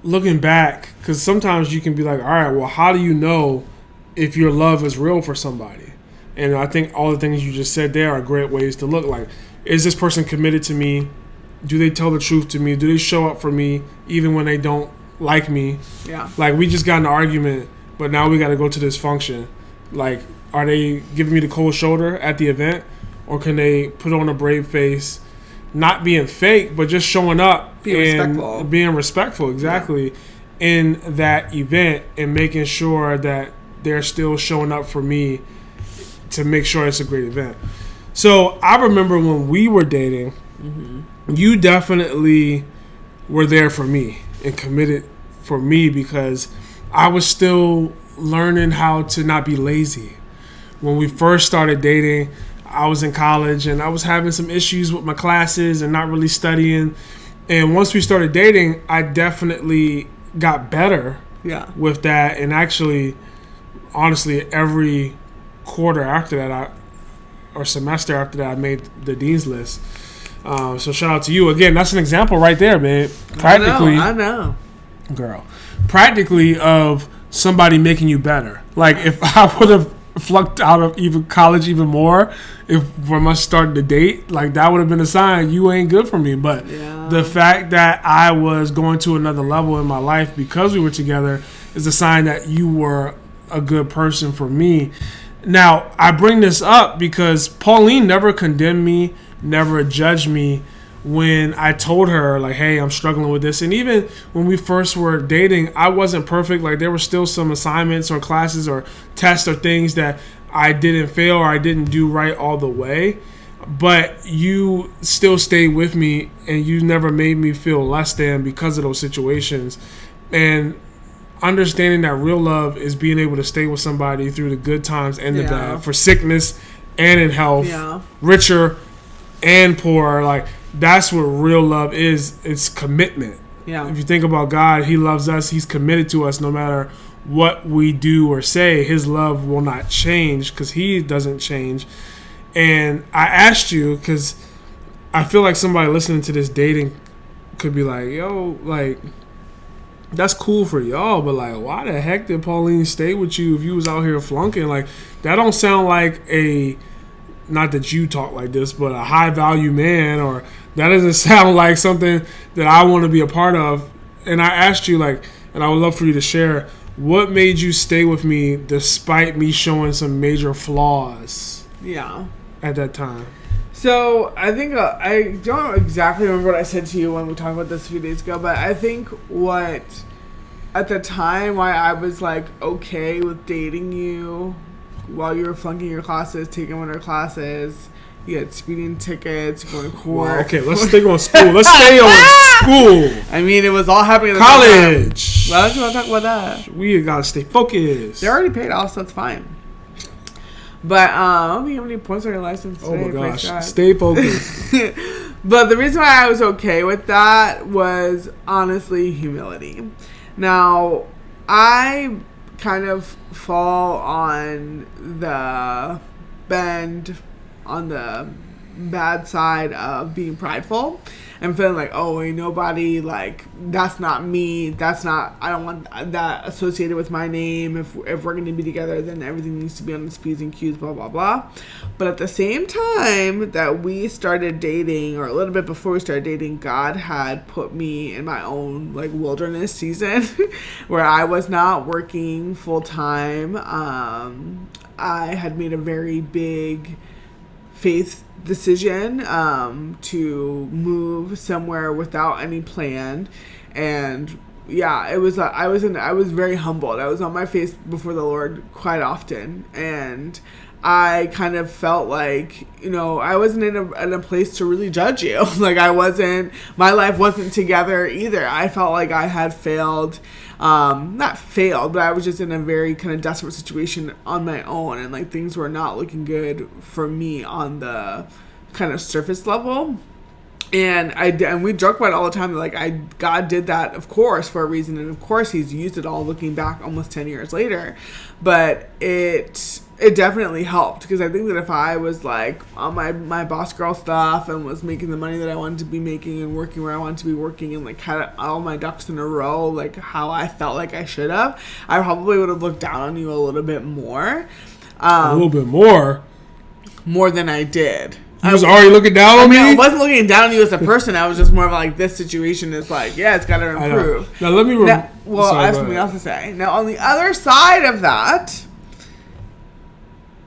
looking back, because sometimes you can be like, all right, well, how do you know if your love is real for somebody? And I think all the things you just said there are great ways to look. Like, is this person committed to me? Do they tell the truth to me? Do they show up for me even when they don't like me? Yeah. Like, we just got in an argument, but now we got to go to this function. Like, are they giving me the cold shoulder at the event? Or can they put on a brave face, not being fake, but just showing up being respectful, exactly, in that event and making sure that they're still showing up for me to make sure it's a great event. So I remember when we were dating, you definitely were there for me and committed for me because I was still learning how to not be lazy. When we first started dating, I was in college and I was having some issues with my classes and not really studying. And once we started dating, I definitely got better with that. And actually, honestly, every quarter after that, or semester after that, I made the dean's list. So shout out to you. Again, that's an example right there, man. Practically, I know. Girl. Practically of somebody making you better. Like, if I would have flunked out of even college even more if from us starting to date, like, that would have been a sign you ain't good for me. But the fact that I was going to another level in my life because we were together is a sign that you were a good person for me. Now, I bring this up because Pauline never condemned me, never judged me when I told her, like, hey, I'm struggling with this. And even when we first were dating, I wasn't perfect. Like, there were still some assignments or classes or tests or things that I didn't fail or I didn't do right all the way. But you still stayed with me and you never made me feel less than because of those situations. And understanding that real love is being able to stay with somebody through the good times and the bad, for sickness and in health, richer and poorer. Like, that's what real love is. It's commitment. Yeah. If you think about God, he loves us. He's committed to us no matter what we do or say. His love will not change because he doesn't change. And I asked you because I feel like somebody listening to this dating could be like, yo, like, that's cool for y'all, but, like, why the heck did Pauline stay with you if you was out here flunking? Like, that don't sound like a, not that you talk like this, but a high value man, or that doesn't sound like something that I want to be a part of. And I asked you, like, and I would love for you to share, what made you stay with me despite me showing some major flaws at that time? So I think I don't exactly remember what I said to you when we talked about this a few days ago, but I think what at the time why I was like okay with dating you while you were flunking your classes, taking winter classes, you had speeding tickets, going to court. Well, okay, let's stay on school. Let's stay on school. I mean, it was all happening at the college. Same time. Why don't you want to talk about that? We gotta stay focused. They're already paid off, so it's fine. But I don't think you have any points on your license today. Oh my gosh. Stay focused. But the reason why I was okay with that was honestly humility. Now, I kind of fall on the bad side of being prideful and feeling like, oh, ain't nobody, like, that's not me, that's not, I don't want that associated with my name. If we're going to be together, then everything needs to be on its P's and Q's, blah, blah, blah. But at the same time that we started dating, or a little bit before we started dating, God had put me in my own, like, wilderness season where I was not working full time. I had made a very big faith decision to move somewhere without any plan. And yeah, it was I was very humbled. I was on my face before the Lord quite often, and I kind of felt like, you know, I wasn't in a place to really judge you. Like, my life wasn't together either. I felt like I had failed. Not failed, but I was just in a very kind of desperate situation on my own, and like things were not looking good for me on the kind of surface level. And we joke about it all the time. Like, God did that, of course, for a reason, and of course, He's used it all. Looking back, almost 10 years later, but it definitely helped, because I think that if I was like on my boss girl stuff and was making the money that I wanted to be making and working where I wanted to be working and like had all my ducks in a row, like how I felt like I should have, I probably would have looked down on you a little bit more. A little bit more than I did. You was already looking down on me? I wasn't looking down on you as a person. I was just more of like, this situation is like, yeah, it's got to improve. Now, let me... I have something else to say. Now, on the other side of that,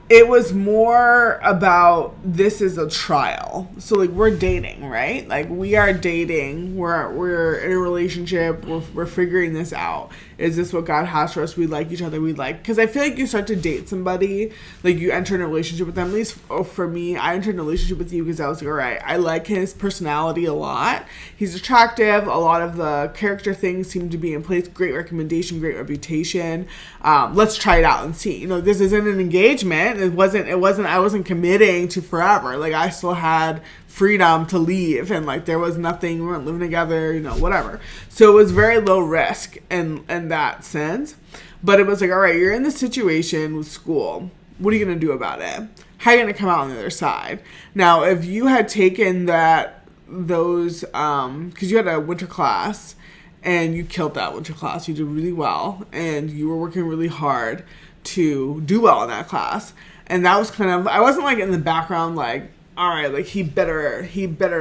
it was more about, this is a trial. So, like, we're dating, right? Like, we are dating. We're in a relationship. We're figuring this out. Is this what God has for us? We like each other. We like... Because I feel like you start to date somebody, like, you enter in a relationship with them. At least for me, I entered in a relationship with you because I was like, all right, I like his personality a lot. He's attractive. A lot of the character things seem to be in place. Great recommendation, great reputation. Let's try it out and see. You know, this isn't an engagement. I wasn't committing to forever. Like, I still had freedom to leave, and like there was nothing, we weren't living together, you know, whatever. So it was very low risk in that sense. But it was like, all right, you're in this situation with school. What are you going to do about it? How are you going to come out on the other side? Now, if you had taken those, because you had a winter class and you killed that winter class, you did really well, and you were working really hard to do well in that class. And that was kind of, I wasn't like in the background like, all right, like he better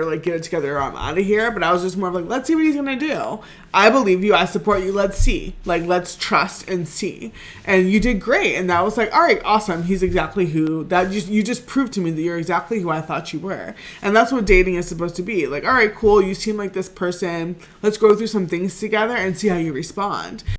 like get it together or I'm out of here. But I was just more of like, let's see what he's gonna do. I believe you, I support you, let's see. Like, let's trust and see. And you did great. And that was like, all right, awesome. He's exactly you just proved to me that you're exactly who I thought you were. And that's what dating is supposed to be. Like, all right, cool, you seem like this person. Let's go through some things together and see how you respond.